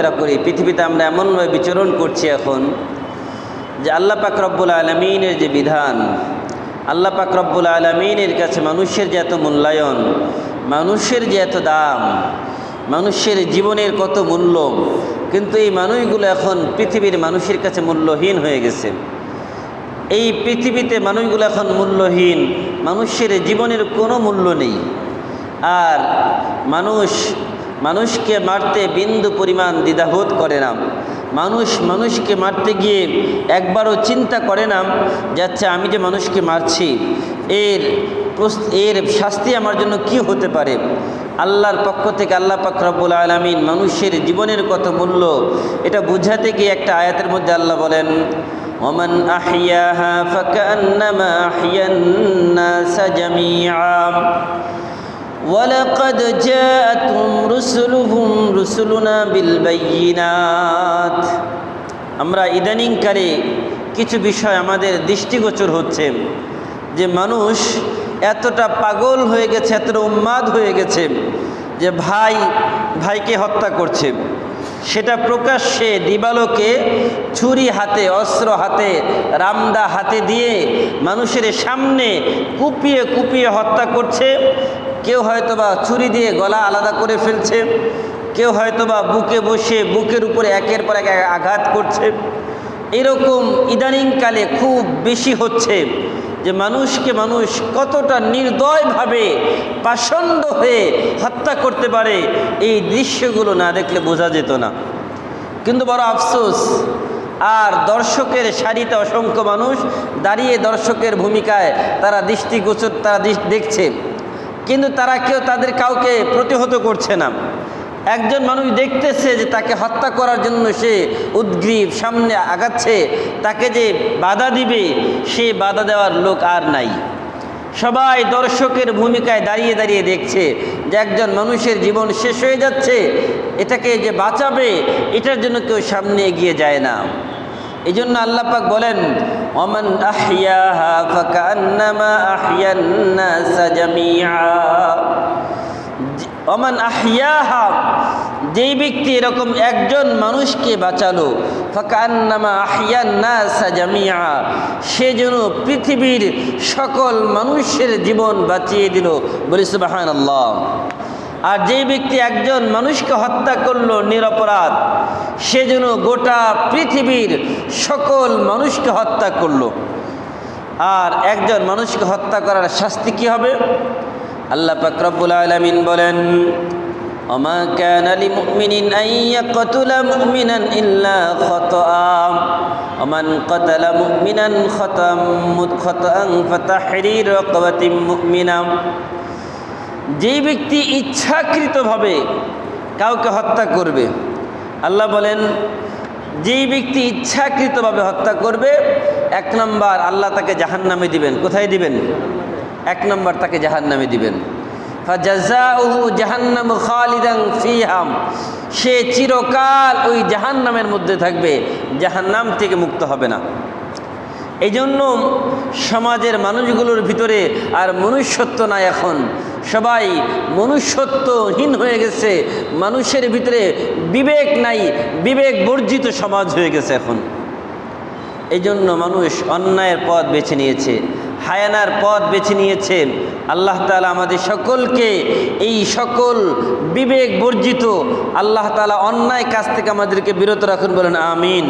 চলাফেরা করি, পৃথিবীতে আমরা এমনভাবে বিচরণ করছি এখন যে আল্লাহ পাক রব্বুল আলামিনের যে বিধান, আল্লাহ পাক রব্বুল আলামিনের কাছে মানুষের যে এত মূল্যায়ন, মানুষের যে এত দাম, মানুষের জীবনের কত মূল্য, কিন্তু এই মানুষগুলো এখন পৃথিবীর মানুষের কাছে মূল্যহীন হয়ে গেছে। এই পৃথিবীতে মানুষগুলো এখন মূল্যহীন, মানুষের জীবনের কোনো মূল্য নেই। আর মানুষকে মারতে বিন্দু পরিমাণ দ্বিধাবোধ করে না। মানুষকে মারতে গিয়ে একবারও চিন্তা করে না যে আচ্ছা আমি যে মানুষকে মারছি এর শাস্তি আমার জন্য কি হতে পারে। আল্লাহর পক্ষ থেকে আল্লাহ পাক রব্বুল আলামিন মানুষের জীবনের কত মূল্য এটা বুঝাতে গিয়ে একটা আয়াতের মধ্যে আল্লাহ বলেন, ওমান আহইয়াহা ফাকান্নামা আহইয়ান নাস জামিআ ওয়ালাকাদ জাআতুহুম রুসুলুনা বিল বাইয়িনাত। আমরা ইদানিংকালে কিছু বিষয় আমাদের দৃষ্টিগোচর হচ্ছে যে মানুষ এতটা পাগল হয়ে গেছে, এতটা উন্মাদ হয়ে গেছে যে ভাইকে হত্যা করছে, সেটা প্রকাশ্যে দিবালোকে ছুরি হাতে, অস্ত্র হাতে, রামদা হাতে দিয়ে মানুষের সামনে কুপিয়ে কুপিয়ে হত্যা করছে। কেউ হয়তোবা ছুরি দিয়ে গলা আলাদা করে ফেলছে, কেউ হয়তোবা বুকে বসে বুকের উপরে একের পর এক আঘাত করছে। এরকম ইদানিংকালে খুব বেশি হচ্ছে যে মানুষকে মানুষ কতটা নির্দয়ভাবে পাষণ্ড হয়ে হত্যা করতে পারে, এই দৃশ্যগুলো না দেখলে বোঝা যেত না। কিন্তু বড় আফসোস, আর দর্শকের সারিতে অসংখ্য মানুষ দাঁড়িয়ে দর্শকের ভূমিকায় তারা দৃষ্টিগোচর, তারা দেখছে, কিন্তু তারা কেউ তাদের কাউকে প্রতিহত করছে না। একজন মানুষ দেখতেছে যে তাকে হত্যা করার জন্য সে উদ্গ্রীব, সামনে আগাচ্ছে, তাকে যে বাধা দিবে সে বাধা দেওয়ার লোক আর নাই। সবাই দর্শকের ভূমিকায় দাঁড়িয়ে দাঁড়িয়ে দেখছে যে একজন মানুষের জীবন শেষ হয়ে যাচ্ছে, এটাকে যে বাঁচাবে এটার জন্য কেউ সামনে এগিয়ে যায় না। এই জন্য আল্লাহ পাক বলেন, ওমান আহইয়াহা ফাকান্নামা আহইয়ান নাস জামিআ। ওমান আহইয়াহা, যেই ব্যক্তি এরকম একজন মানুষকে বাঁচালো, ফাকান্নামা আহইয়ান নাস জামিআ, সে যেন পৃথিবীর সকল মানুষের জীবন বাঁচিয়ে দিল। বলি সুবহানাল্লাহ। আর যেই ব্যক্তি একজন মানুষকে হত্যা করলো নিরপরাধ, সে যেন গোটা পৃথিবীর সকল মানুষকে হত্যা করলো। আর একজন মানুষকে হত্যা করার শাস্তি কি হবে? আল্লাহ পাক রব্বুল আলামিন বলেন, ওমা কানা লিমুমিনিন আন ইয়াকতুলা মুমিনান ইল্লা খাতাআ ওমান কাতালা মুমিনান খাতাআন ফাতাহরিরু রাকাবাতিন মুমিনা। যেই ব্যক্তি ইচ্ছাকৃতভাবে কাউকে হত্যা করবে, আল্লাহ বলেন যেই ব্যক্তি ইচ্ছাকৃতভাবে হত্যা করবে, 1 নম্বর আল্লাহ তাকে জাহান্নামে দিবেন। কোথায় দিবেন? 1 নম্বর তাকে জাহান্নামে দিবেন। ফাজাযাউহু জাহান্নামু খালিদান ফিহা, সে চিরকাল ওই জাহান্নামের মধ্যে থাকবে, জাহান্নাম থেকে মুক্ত হবে না। এই জন্য সমাজের মানুষগুলোর ভিতরে আর মনুষ্যত্ব নাই। এখন সবাই মনুষ্যত্বহীন হয়ে গেছে, মানুষের ভিতরে বিবেক নাই, বিবেক বর্জিত সমাজ হয়ে গেছে এখন। এই জন্য মানুষ অন্যায়ের পথ বেছে নিয়েছে, হায়ানার পথ বেছে নিয়েছে। আল্লাহ তাআলা আমাদের সকলকে এই সকল বিবেক বর্জিত, আল্লাহ তাআলা অন্যায় কাজ থেকে আমাদেরকে বিরত রাখুন, বলেন আমিন।